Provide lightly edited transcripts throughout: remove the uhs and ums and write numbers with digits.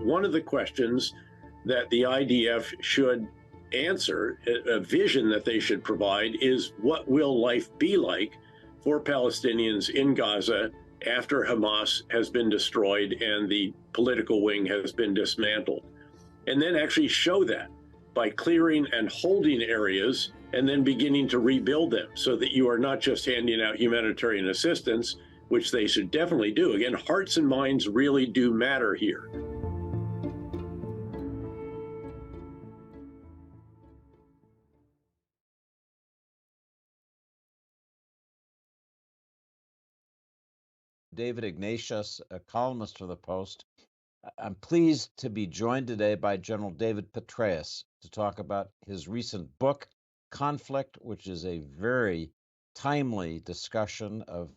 one of the questions that the IDF should answer, a vision that they should provide, is what will life be like for Palestinians in Gaza after Hamas has been destroyed and the political wing has been dismantled? And then actually show that by clearing and holding areas and then beginning to rebuild them, so that you are not just handing out humanitarian assistance, which they should definitely do. Again, hearts and minds really do matter here. David Ignatius, a columnist for the Post. I'm pleased to be joined today by General David Petraeus to talk about his recent book, Conflict, which is a very timely discussion of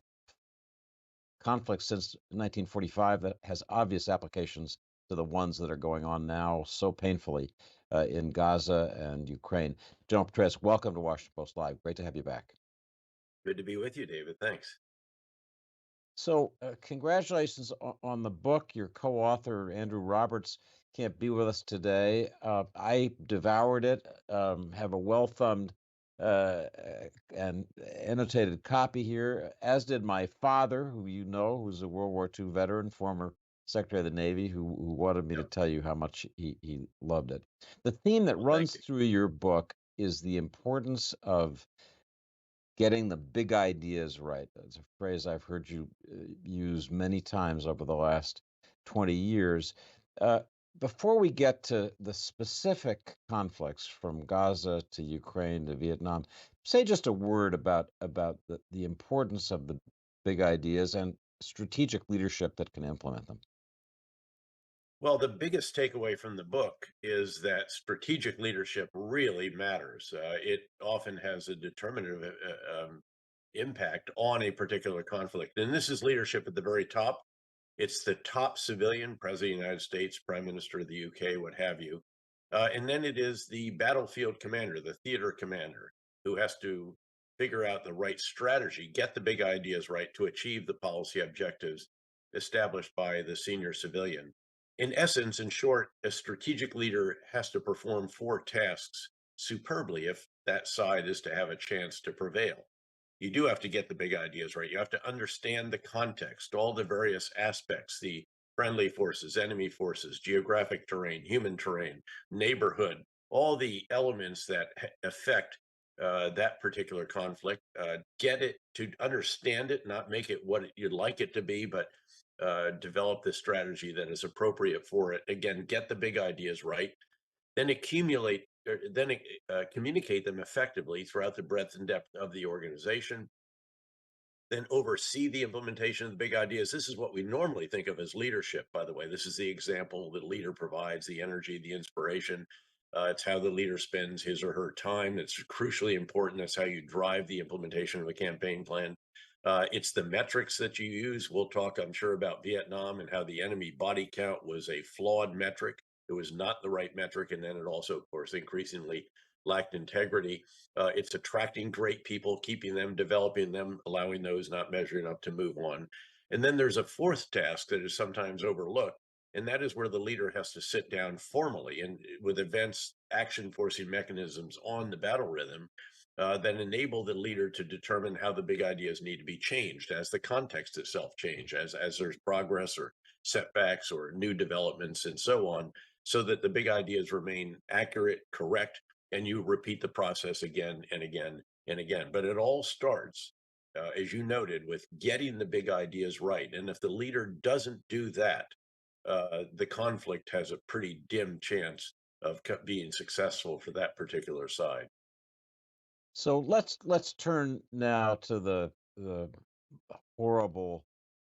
conflict since 1945 that has obvious applications to the ones that are going on now so painfully in Gaza and Ukraine. General Petraeus, welcome to Washington Post Live. Great to have you back. Good to be with you, David. Thanks. So congratulations on the book. Your co-author, Andrew Roberts, can't be with us today. I devoured it, have a well-thumbed and annotated copy here, as did my father, who you know, who's a World War II veteran, former Secretary of the Navy, who wanted me to tell you how much he loved it. The theme that runs through your book is the importance of getting the big ideas right. That's a phrase I've heard you use many times over the last 20 years. Before we get to the specific conflicts from Gaza to Ukraine to Vietnam, say just a word about the importance of the big ideas and strategic leadership that can implement them. Well, the biggest takeaway from the book is that strategic leadership really matters. It often has a determinative impact on a particular conflict. And this is leadership at the very top. It's the top civilian, President of the United States, Prime Minister of the UK, what have you. And then it is the battlefield commander, the theater commander, who has to figure out the right strategy, get the big ideas right to achieve the policy objectives established by the senior civilian. In essence, in short, a strategic leader has to perform 4 tasks superbly if that side is to have a chance to prevail. You do have to get the big ideas right. You have to understand the context, all the various aspects, the friendly forces, enemy forces, geographic terrain, human terrain, neighborhood, all the elements that affect that particular conflict. Get it to understand it, not make it what you'd like it to be, but develop the strategy that is appropriate for it. Again, get the big ideas right, then communicate them effectively throughout the breadth and depth of the organization, then oversee the implementation of the big ideas. This is what we normally think of as leadership, by the way. This is the example the leader provides, the energy, the inspiration. It's how the leader spends his or her time. It's crucially important. That's how you drive the implementation of a campaign plan. It's the metrics that you use. We'll talk, I'm sure, about Vietnam and how the enemy body count was a flawed metric. It was not the right metric. And then it also, of course, increasingly lacked integrity. It's attracting great people, keeping them, developing them, allowing those not measuring up to move on. And then there's a 4th task that is sometimes overlooked, and that is where the leader has to sit down formally and with advanced action forcing mechanisms on the battle rhythm that enable the leader to determine how the big ideas need to be changed as the context itself change, as there's progress or setbacks or new developments and so on, so that the big ideas remain accurate, correct, and you repeat the process again and again and again. But it all starts, as you noted, with getting the big ideas right. And if the leader doesn't do that, the conflict has a pretty dim chance of being successful for that particular side. So let's turn now to the horrible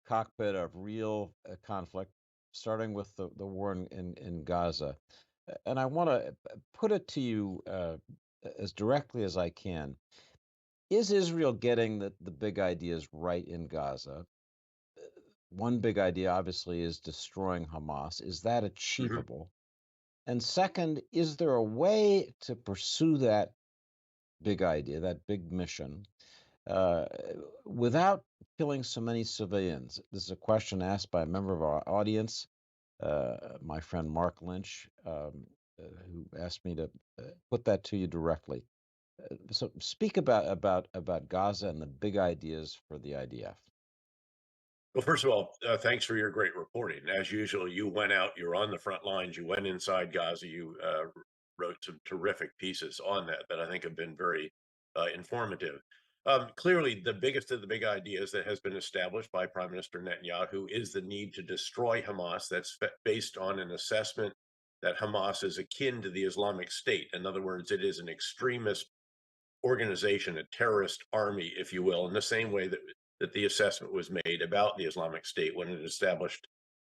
cockpit of real conflict, starting with the war in Gaza. And I want to put it to you as directly as I can. Is Israel getting the big ideas right in Gaza? One big idea, obviously, is destroying Hamas. Is that achievable? And second, is there a way to pursue that big idea, that big mission, without killing so many civilians? This is a question asked by a member of our audience. my friend Mark Lynch, who asked me to put that to you directly. So speak about Gaza and the big ideas for the IDF. Well, first of all, thanks for your great reporting. As usual, you went out, you're on the front lines, you went inside Gaza, you wrote some terrific pieces on that I think have been very informative. Clearly, the biggest of the big ideas that has been established by Prime Minister Netanyahu is the need to destroy Hamas. That's based on an assessment that Hamas is akin to the Islamic State. In other words, it is an extremist organization, a terrorist army, if you will, in the same way that the assessment was made about the Islamic State when it established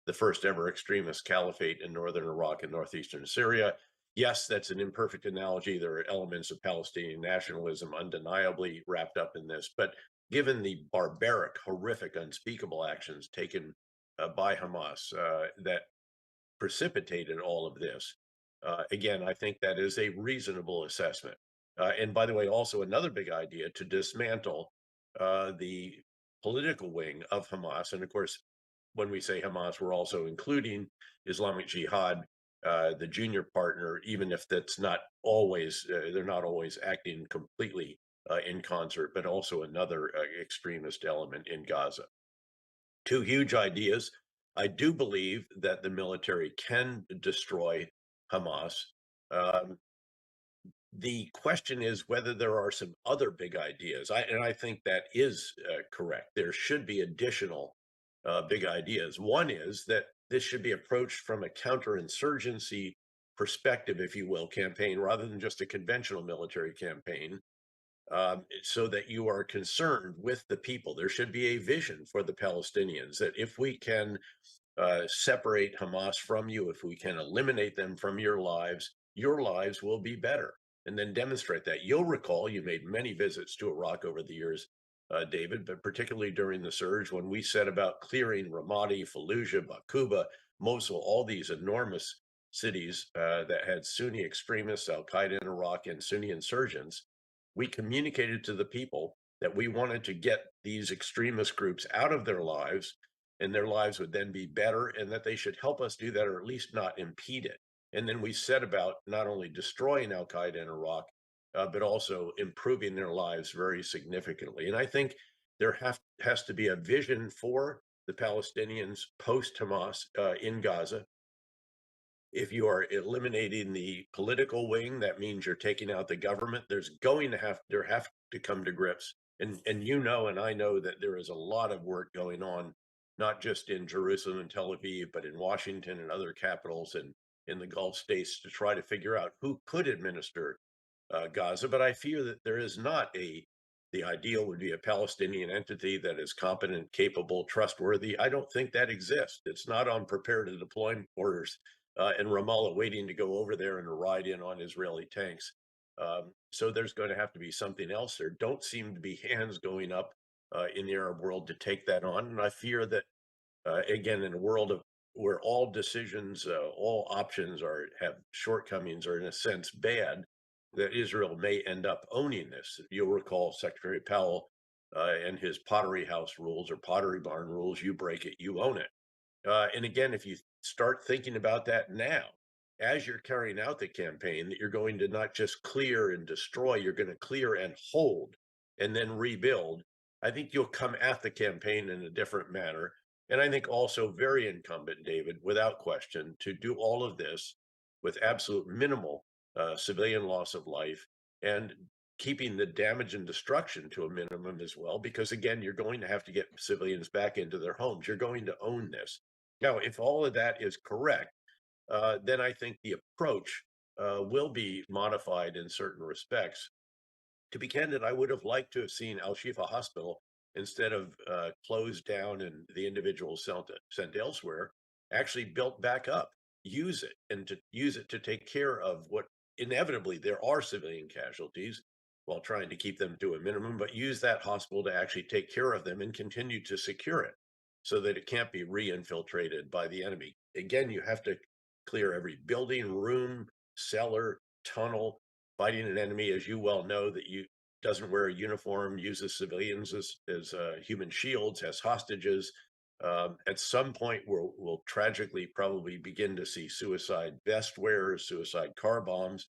the first ever extremist caliphate in northern Iraq and northeastern Syria. Yes, that's an imperfect analogy. There are elements of Palestinian nationalism undeniably wrapped up in this. But given the barbaric, horrific, unspeakable actions taken by Hamas that precipitated all of this, again, I think that is a reasonable assessment. And by the way, also another big idea to dismantle the political wing of Hamas. And of course, when we say Hamas, we're also including Islamic Jihad, the junior partner, even if that's not always, they're not always acting completely in concert, but also another extremist element in Gaza. Two huge ideas. I do believe that the military can destroy Hamas. Um, the question is whether there are some other big ideas. I think that is correct. There should be additional big ideas. One is that this should be approached from a counterinsurgency perspective, if you will, campaign rather than just a conventional military campaign, so that you are concerned with the people. There should be a vision for the Palestinians that if we can separate Hamas from you, if we can eliminate them from your lives will be better. And then demonstrate that. You'll recall you made many visits to Iraq over the years, David, but particularly during the surge when we set about clearing Ramadi, Fallujah, Bakuba, Mosul, all these enormous cities that had Sunni extremists, Al Qaeda in Iraq, and Sunni insurgents. We communicated to the people that we wanted to get these extremist groups out of their lives and their lives would then be better and that they should help us do that or at least not impede it. And then we set about not only destroying Al Qaeda in Iraq, but also improving their lives very significantly. And I think there has to be a vision for the Palestinians post Hamas in Gaza. If you are eliminating the political wing, that means you're taking out the government. There have to come to grips. And you know, and I know that there is a lot of work going on, not just in Jerusalem and Tel Aviv, but in Washington and other capitals and in the Gulf states to try to figure out who could administer Gaza. But I fear that there is not the ideal would be a Palestinian entity that is competent, capable, trustworthy. I don't think that exists. It's not on prepare to deploy orders in Ramallah waiting to go over there and to ride in on Israeli tanks. So there's going to have to be something else. There don't seem to be hands going up in the Arab world to take that on. And I fear that, again, in a world of where all decisions, all options have shortcomings, or in a sense bad, that Israel may end up owning this. You'll recall Secretary Powell and his Pottery House rules or Pottery Barn rules. You break it, you own it. And again, if you start thinking about that now, as you're carrying out the campaign, that you're going to not just clear and destroy, you're going to clear and hold and then rebuild, I think you'll come at the campaign in a different manner. And I think also very incumbent, David, without question, to do all of this with absolute minimal civilian loss of life and keeping the damage and destruction to a minimum as well, because again, you're going to have to get civilians back into their homes. You're going to own this. Now, if all of that is correct, then I think the approach will be modified in certain respects. To be candid, I would have liked to have seen Al Shifa Hospital, instead of closed down and the individuals sent elsewhere, actually built back up, use it, and to use it to take care of what inevitably there are civilian casualties while trying to keep them to a minimum, but use that hospital to actually take care of them and continue to secure it so that it can't be re-infiltrated by the enemy. Again, you have to clear every building, room, cellar, tunnel, fighting an enemy, as you well know, that you doesn't wear a uniform, uses civilians as human shields, has hostages, At some point, we'll tragically probably begin to see suicide vest wearers, suicide car bombs.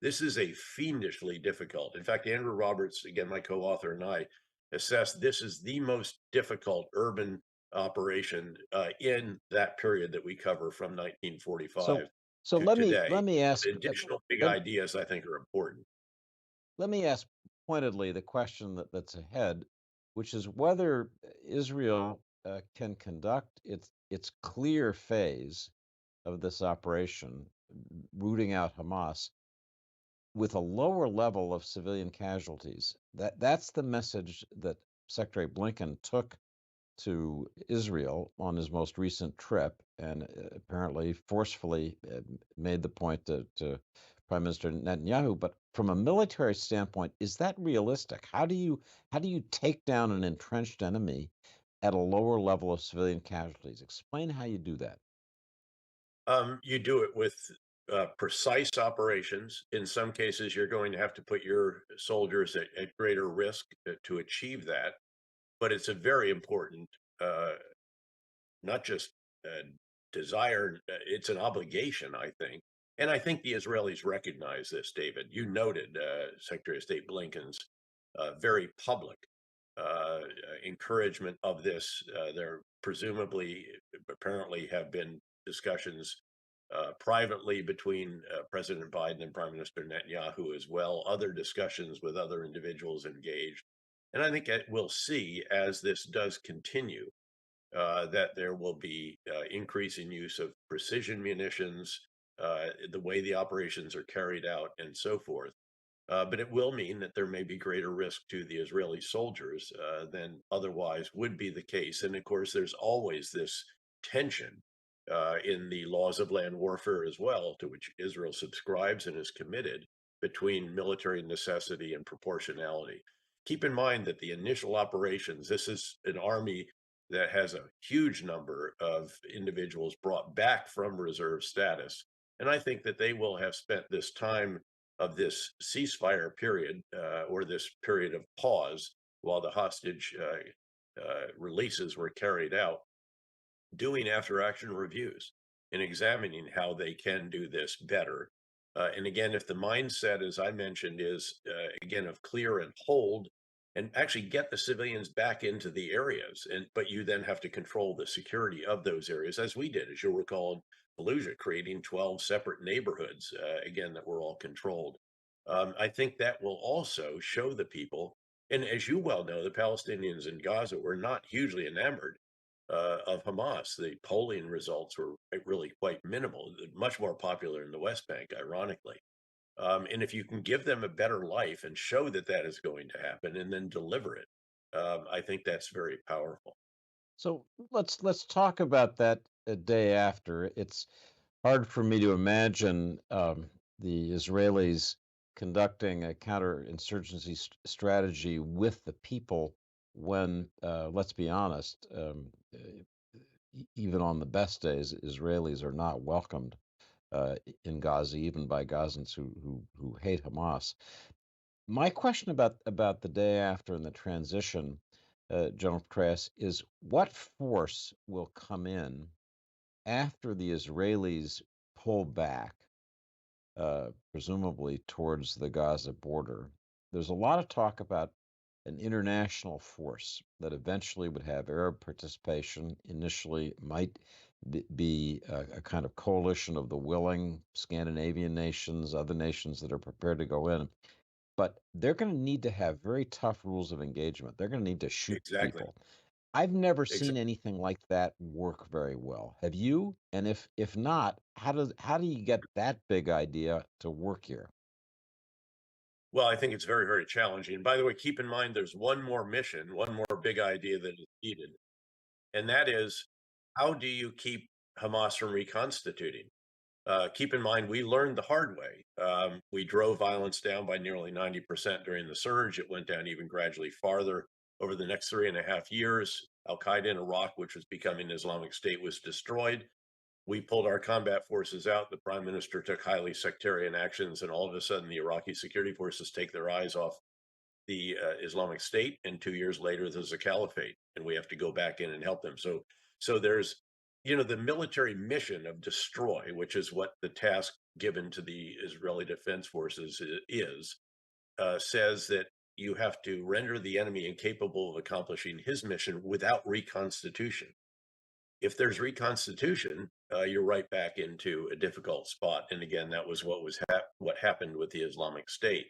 This is a fiendishly difficult. In fact, Andrew Roberts, again, my co-author, and I assess this is the most difficult urban operation in that period that we cover from So 1945 so to let me today. let me ask The additional big let, ideas I think are important. let me ask pointedly the question that's ahead, which is whether Israel can conduct its clear phase of this operation, rooting out Hamas, with a lower level of civilian casualties. That's the message that Secretary Blinken took to Israel on his most recent trip, and apparently forcefully made the point to Prime Minister Netanyahu. But from a military standpoint, is that realistic? How do you take down an entrenched enemy at a lower level of civilian casualties? Explain how you do that. You do it with precise operations. In some cases, you're going to have to put your soldiers at greater risk to achieve that. But it's a very important, uh, not just desire, it's an obligation, I think. And I think the Israelis recognize this, David. You noted Secretary of State Blinken's very public encouragement of this. There presumably, apparently, have been discussions privately between President Biden and Prime Minister Netanyahu as well, other discussions with other individuals engaged. And I think we'll see as this does continue that there will be increase in use of precision munitions, the way the operations are carried out, and so forth. But it will mean that there may be greater risk to the Israeli soldiers than otherwise would be the case. And of course, there's always this tension in the laws of land warfare as well, to which Israel subscribes and is committed, between military necessity and proportionality. Keep in mind that the initial operations, this is an army that has a huge number of individuals brought back from reserve status. And I think that they will have spent this time of this ceasefire period or this period of pause while the hostage releases were carried out, doing after action reviews and examining how they can do this better. And again, if the mindset, as I mentioned, is again of clear and hold, and actually get the civilians back into the areas, and but you then have to control the security of those areas, as we did, as you'll recall, in Fallujah, creating 12 separate neighborhoods again that were all controlled. I think that will also show the people, and as you well know, the Palestinians in Gaza were not hugely enamored of Hamas. The polling results were really quite minimal, much more popular in the West Bank, ironically. And if you can give them a better life and show that that is going to happen and then deliver it, I think that's very powerful. So let's talk about that a day after. It's hard for me to imagine the Israelis conducting a counterinsurgency strategy with the people when, let's be honest, even on the best days, Israelis are not welcomed in Gaza, even by Gazans who hate Hamas. My question about the day after and the transition, General Petraeus, is what force will come in after the Israelis pull back, presumably towards the Gaza border? There's a lot of talk about an international force that eventually would have Arab participation. Initially, might be a kind of coalition of the willing Scandinavian nations, other nations that are prepared to go in. But they're going to need to have very tough rules of engagement. They're going to need to shoot Exactly. people. I've never seen Exactly. anything like that work very well. Have you? And if not, how do you get that big idea to work here? Well, I think it's very, very challenging. By the way, keep in mind there's one more mission, one more big idea that is needed, and that is, how do you keep Hamas from reconstituting? Keep in mind, we learned the hard way. We drove violence down by nearly 90% during the surge. It went down even gradually farther over the next 3.5 years. Al Qaeda in Iraq, which was becoming Islamic State, was destroyed. We pulled our combat forces out. The prime minister took highly sectarian actions, and all of a sudden, the Iraqi security forces take their eyes off the Islamic State. And 2 years later, there's a caliphate, and we have to go back in and help them. So So there's, the military mission of destroy, which is what the task given to the Israeli Defense Forces is, says that you have to render the enemy incapable of accomplishing his mission without reconstitution. If there's reconstitution, you're right back into a difficult spot. And again, that was what happened with the Islamic State.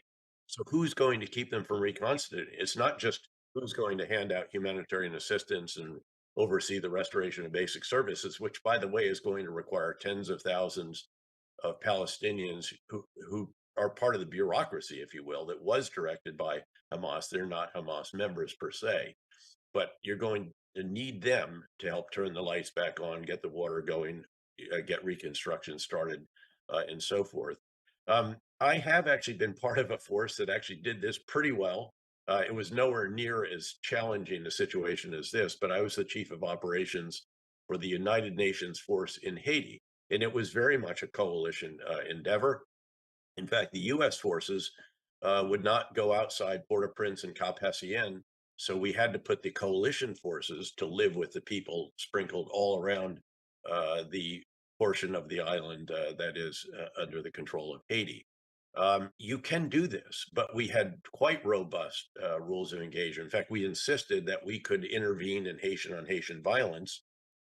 So who's going to keep them from reconstituting? It's not just who's going to hand out humanitarian assistance and oversee the restoration of basic services, which, by the way, is going to require tens of thousands of Palestinians who are part of the bureaucracy, if you will, that was directed by Hamas. They're not Hamas members per se, but you're going to need them to help turn the lights back on, get the water going, get reconstruction started, and so forth. I have actually been part of a force that actually did this pretty well. It was nowhere near as challenging a situation as this, but I was the chief of operations for the United Nations force in Haiti, and it was very much a coalition endeavor. In fact, the U.S. forces would not go outside Port-au-Prince and Cap Haitien, so we had to put the coalition forces to live with the people sprinkled all around the portion of the island that is under the control of Haiti. You can do this, but we had quite robust rules of engagement. In fact, we insisted that we could intervene in Haitian on Haitian violence.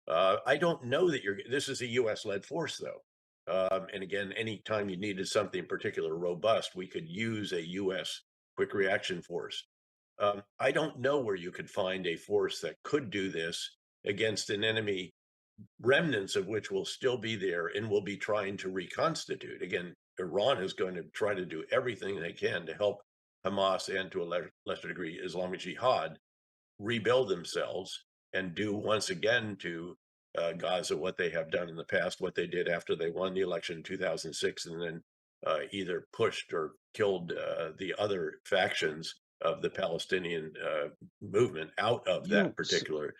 I don't know that this is a US led force, though. And again, anytime you needed something particular robust, we could use a US quick reaction force. I don't know where you could find a force that could do this against an enemy, remnants of which will still be there and will be trying to reconstitute. Again, Iran is going to try to do everything they can to help Hamas and to a lesser degree Islamic Jihad rebuild themselves and do once again to Gaza what they have done in the past, what they did after they won the election in 2006, and then either pushed or killed the other factions of the Palestinian movement out of that You, particular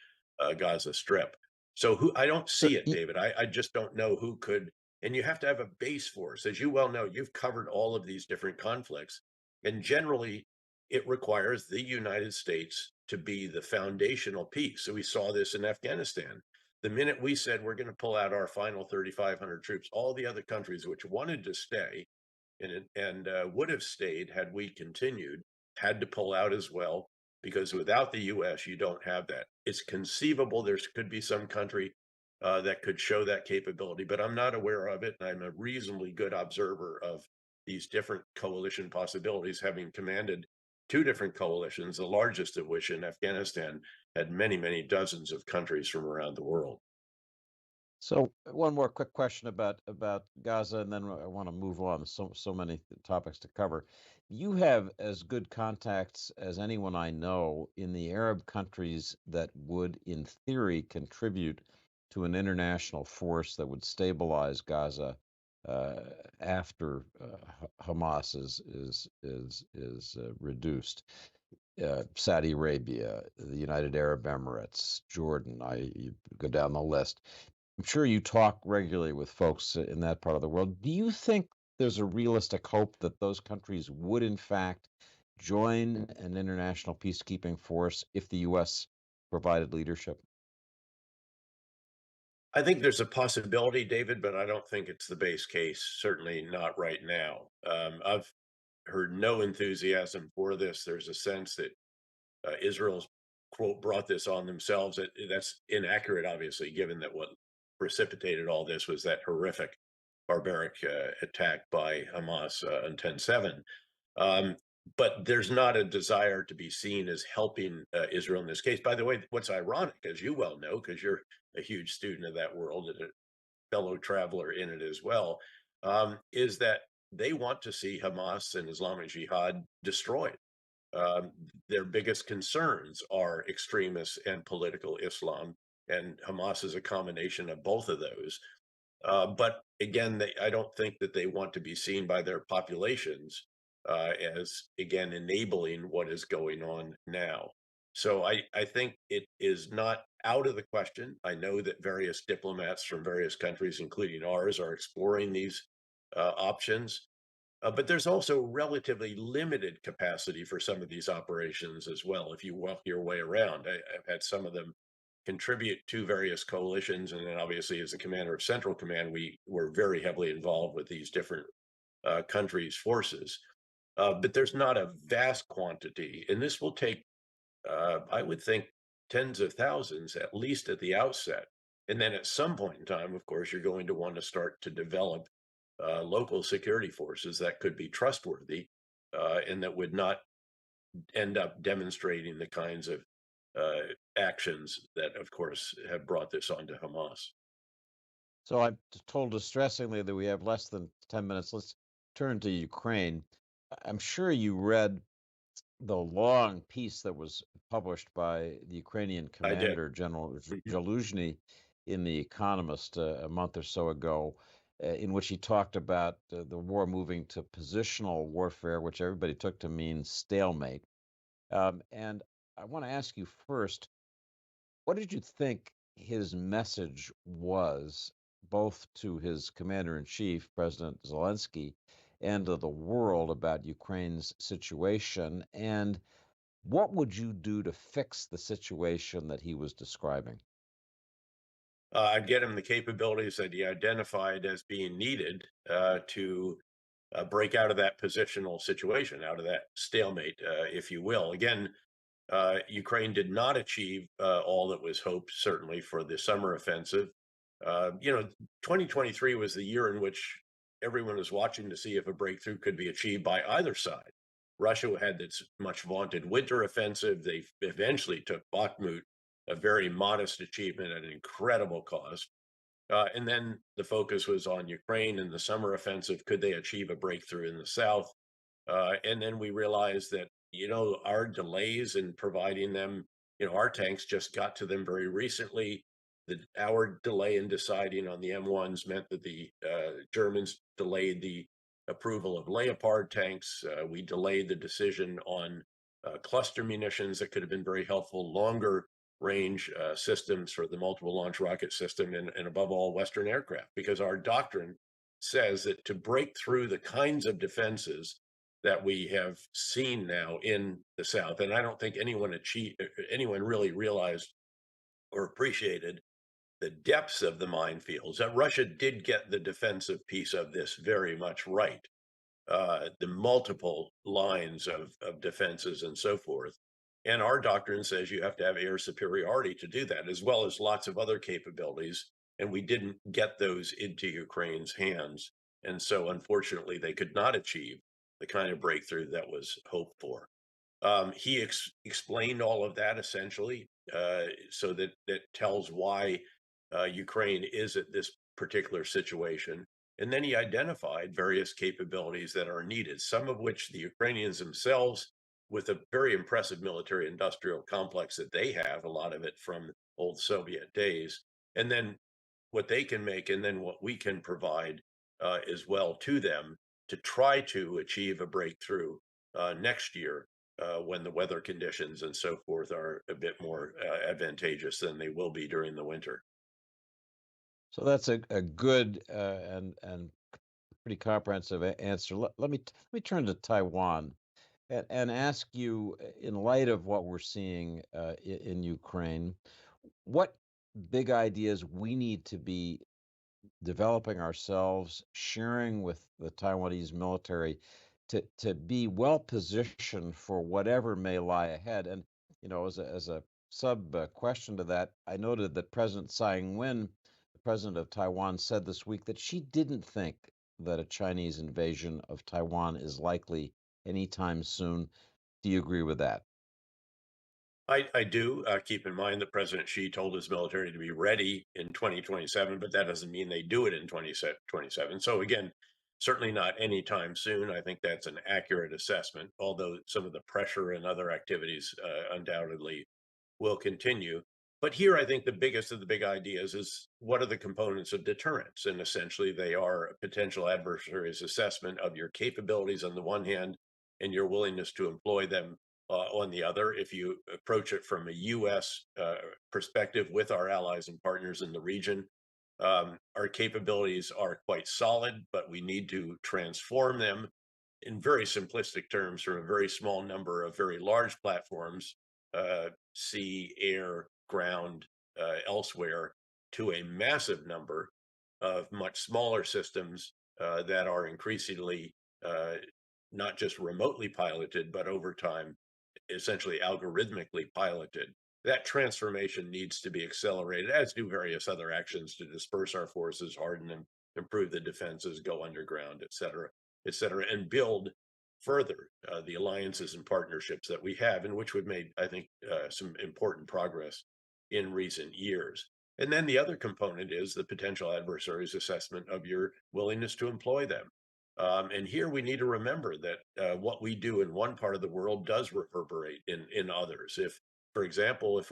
Gaza Strip. So who I don't so see it, David. I just don't know who could. And you have to have a base force, as you well know. You've covered all of these different conflicts, and generally, it requires the United States to be the foundational piece. So we saw this in Afghanistan. The minute we said we're going to pull out our final 3,500 troops, all the other countries which wanted to stay and would have stayed had we continued had to pull out as well, because without the U.S., you don't have that. It's conceivable there could be some country that could show that capability, but I'm not aware of it. And I'm a reasonably good observer of these different coalition possibilities, having commanded two different coalitions, the largest of which in Afghanistan had many, many dozens of countries from around the world. So one more quick question about Gaza, and then I want to move on. So many topics to cover. You have as good contacts as anyone I know in the Arab countries that would, in theory, contribute to an international force that would stabilize Gaza after Hamas is reduced. Saudi Arabia, the United Arab Emirates, Jordan. You go down the list. I'm sure you talk regularly with folks in that part of the world. Do you think there's a realistic hope that those countries would, in fact, join an international peacekeeping force if the U.S. provided leadership? I think there's a possibility, David, but I don't think it's the base case. Certainly not right now. I've heard no enthusiasm for this. There's a sense that Israel's quote brought this on themselves. That's inaccurate, obviously, given that what precipitated all this was that horrific, barbaric attack by Hamas on 10/7. Um, but there's not a desire to be seen as helping Israel in this case. By the way, what's ironic, as you well know, because you're a huge student of that world and a fellow traveler in it as well, is that they want to see Hamas and Islamic Jihad destroyed. Their biggest concerns are extremists and political Islam, and Hamas is a combination of both of those. But again, I don't think that they want to be seen by their populations as, again, enabling what is going on now. So I think it is not out of the question. I know that various diplomats from various countries, including ours, are exploring these options. But there's also relatively limited capacity for some of these operations as well. If you walk your way around, I've had some of them contribute to various coalitions. And then obviously as the commander of Central Command, we were very heavily involved with these different countries' forces. But there's not a vast quantity, and this will take, I would think, tens of thousands, at least at the outset. And then at some point in time, of course, you're going to want to start to develop local security forces that could be trustworthy and that would not end up demonstrating the kinds of actions that, of course, have brought this on to Hamas. So I'm told distressingly that we have less than 10 minutes. Let's turn to Ukraine. I'm sure you read the long piece that was published by the Ukrainian I did. commander, General Zaluzhny, in The Economist a month or so ago, in which he talked about the war moving to positional warfare, which everybody took to mean stalemate. And I want to ask you first, what did you think his message was, both to his commander in chief, President Zelensky, and to the world about Ukraine's situation? And what would you do to fix the situation that he was describing? I'd get him the capabilities that he identified as being needed to break out of that positional situation, out of that stalemate, if you will. Again, Ukraine did not achieve all that was hoped, certainly for the summer offensive. 2023 was the year in which everyone was watching to see if a breakthrough could be achieved by either side. Russia had its much vaunted winter offensive. They eventually took Bakhmut, a very modest achievement at an incredible cost. And then the focus was on Ukraine and the summer offensive. Could they achieve a breakthrough in the south? And then we realized that, our delays in providing them, our tanks just got to them very recently. Our delay in deciding on the M1s meant that the Germans delayed the approval of Leopard tanks. We delayed the decision on cluster munitions that could have been very helpful, longer range systems for the multiple launch rocket system, and above all, Western aircraft, because our doctrine says that to break through the kinds of defenses that we have seen now in the South, and I don't think anyone really realized or appreciated the depths of the minefields. That Russia did get the defensive piece of this very much right. The multiple lines of defenses and so forth. And our doctrine says you have to have air superiority to do that, as well as lots of other capabilities. And we didn't get those into Ukraine's hands. And so, unfortunately, they could not achieve the kind of breakthrough that was hoped for. He explained all of that essentially, so that tells why Ukraine is at this particular situation. And then he identified various capabilities that are needed, some of which the Ukrainians themselves, with a very impressive military industrial complex that they have, a lot of it from old Soviet days, and then what they can make, and then what we can provide as well to them to try to achieve a breakthrough next year when the weather conditions and so forth are a bit more advantageous than they will be during the winter. So that's a good and pretty comprehensive answer. Let me turn to Taiwan and ask you, in light of what we're seeing in Ukraine, what big ideas we need to be developing ourselves, sharing with the Taiwanese military to be well positioned for whatever may lie ahead. And as a sub question to that, I noted that President Tsai Ing-wen, the president of Taiwan, said this week that she didn't think that a Chinese invasion of Taiwan is likely anytime soon. Do you agree with that? I do keep in mind that President Xi told his military to be ready in 2027, but that doesn't mean they do it in 2027. So again, certainly not anytime soon. I think that's an accurate assessment, although some of the pressure and other activities undoubtedly will continue. But here, I think the biggest of the big ideas is what are the components of deterrence? And essentially, they are a potential adversary's assessment of your capabilities on the one hand and your willingness to employ them on the other. If you approach it from a U.S. Perspective with our allies and partners in the region, our capabilities are quite solid, but we need to transform them in very simplistic terms from a very small number of very large platforms, sea, air, ground, elsewhere to a massive number of much smaller systems that are increasingly uh, not just remotely piloted, but over time, essentially algorithmically piloted. That transformation needs to be accelerated, as do various other actions to disperse our forces, harden them, improve the defenses, go underground, et cetera, and build further the alliances and partnerships that we have, in which we've made, I think, some important progress in recent years. And then the other component is the potential adversary's assessment of your willingness to employ them. And here we need to remember that what we do in one part of the world does reverberate in others. If, for example, if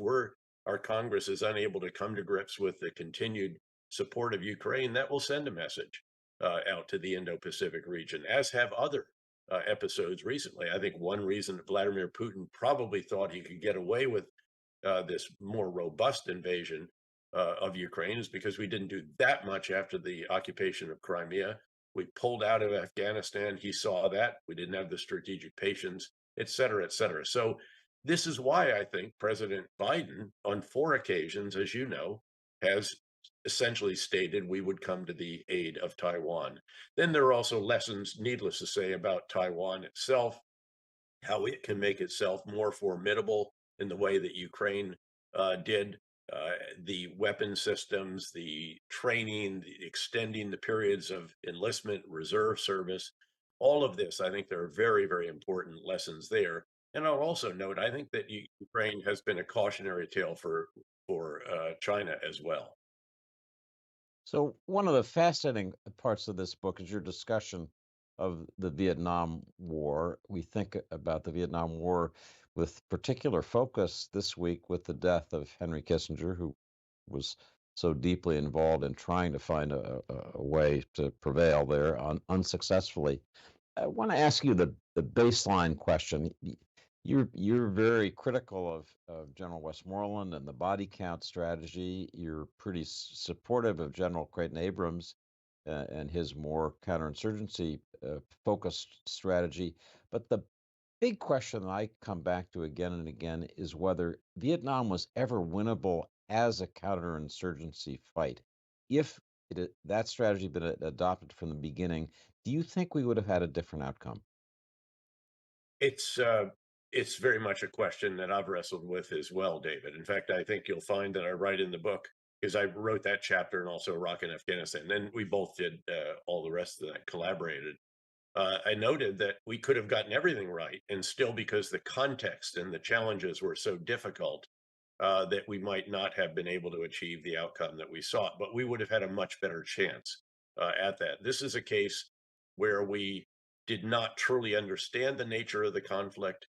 our Congress is unable to come to grips with the continued support of Ukraine, that will send a message out to the Indo-Pacific region, as have other episodes recently. I think one reason that Vladimir Putin probably thought he could get away with this more robust invasion of Ukraine is because we didn't do that much after the occupation of Crimea. We pulled out of Afghanistan. He saw that. We didn't have the strategic patience, et cetera, et cetera. So this is why I think President Biden, on 4 occasions, as you know, has essentially stated we would come to the aid of Taiwan. Then there are also lessons, needless to say, about Taiwan itself, how it can make itself more formidable in the way that Ukraine did. The weapon systems, the training, the extending the periods of enlistment, reserve service, all of this, I think there are very, very important lessons there. And I'll also note, I think that Ukraine has been a cautionary tale for China as well. So, one of the fascinating parts of this book is your discussion of the Vietnam War. We think about the Vietnam War with particular focus this week with the death of Henry Kissinger, who was so deeply involved in trying to find a way to prevail there unsuccessfully. I want to ask you the baseline question. You're very critical of General Westmoreland and the body count strategy. You're pretty supportive of General Creighton Abrams and his more counterinsurgency focused strategy. But the big question that I come back to again and again is whether Vietnam was ever winnable as a counterinsurgency fight. If that strategy had been adopted from the beginning, do you think we would have had a different outcome? It's uh, it's very much a question that I've wrestled with as well, David. In fact, I think you'll find that I write in the book, because I wrote that chapter and also Iraq and Afghanistan. And then we both did all the rest of that, collaborated. I noted that we could have gotten everything right, and still, because the context and the challenges were so difficult, that we might not have been able to achieve the outcome that we sought, but we would have had a much better chance at that. This is a case where we did not truly understand the nature of the conflict.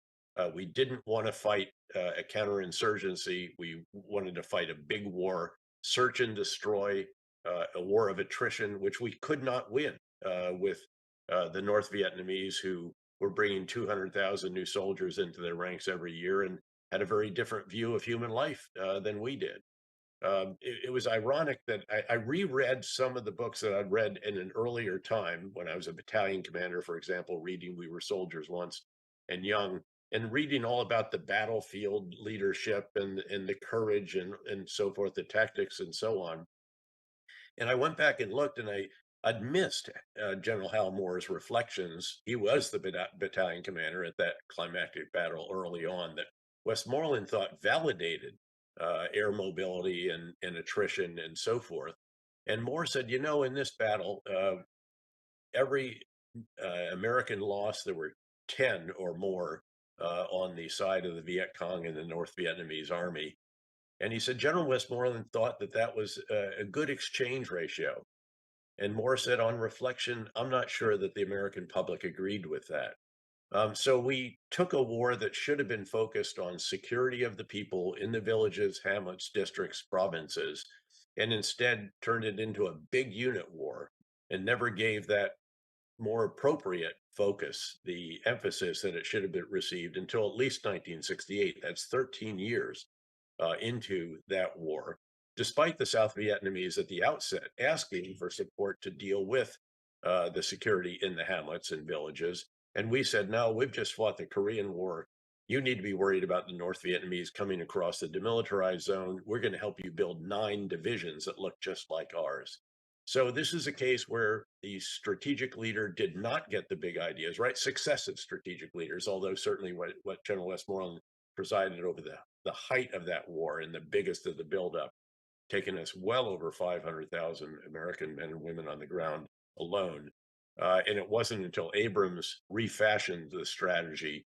We didn't want to fight a counterinsurgency. We wanted to fight a big war, search and destroy, a war of attrition, which we could not win with the North Vietnamese, who were bringing 200,000 new soldiers into their ranks every year and had a very different view of human life than we did. It was ironic that I reread some of the books that I'd read in an earlier time when I was a battalion commander, for example, reading We Were Soldiers Once and Young, and reading all about the battlefield leadership and the courage and so forth, the tactics and so on. And I went back and looked, and I'd missed General Hal Moore's reflections. He was the battalion commander at that climactic battle early on that Westmoreland thought validated air mobility and attrition and so forth. And Moore said, you know, in this battle, every American loss, there were 10 or more on the side of the Viet Cong and the North Vietnamese army. And he said General Westmoreland thought that that was a good exchange ratio. And Moore said, on reflection, I'm not sure that the American public agreed with that. So we took a war that should have been focused on security of the people in the villages, hamlets, districts, provinces, and instead turned it into a big unit war and never gave that more appropriate focus the emphasis that it should have been received until at least 1968. That's 13 years into that war, despite the South Vietnamese at the outset asking for support to deal with the security in the hamlets and villages. And we said, no, we've just fought the Korean War. you need to be worried about the North Vietnamese coming across the demilitarized zone. We're going to help you build 9 divisions that look just like ours. So this is a case where the strategic leader did not get the big ideas, right? Successive strategic leaders, although certainly what General Westmoreland presided over the height of that war and the biggest of the buildup, taking us well over 500,000 American men and women on the ground alone. And it wasn't until Abrams refashioned the strategy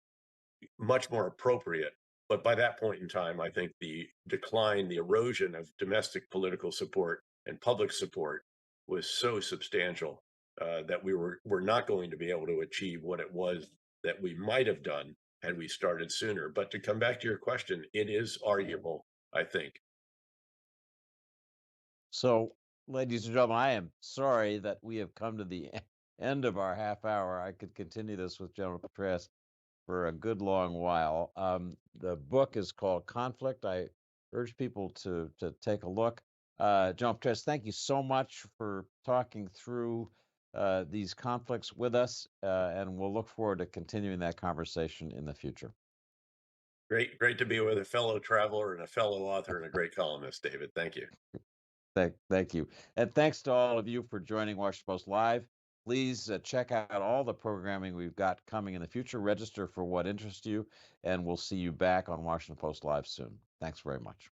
much more appropriate. But by that point in time, I think the decline, the erosion of domestic political support and public support was so substantial that we're not going to be able to achieve what it was that we might have done had we started sooner. But to come back to your question, it is arguable, I think. So, ladies and gentlemen, I am sorry that we have come to the end of our half hour. I could continue this with General Petraeus for a good long while. The book is called Conflict. I urge people to take a look. General Petraeus, thank you so much for talking through these conflicts with us, and we'll look forward to continuing that conversation in the future. Great to be with a fellow traveler and a fellow author and a great columnist, David. Thank you. Thank you. And thanks to all of you for joining Washington Post Live. Please check out all the programming we've got coming in the future. Register for what interests you, and we'll see you back on Washington Post Live soon. Thanks very much.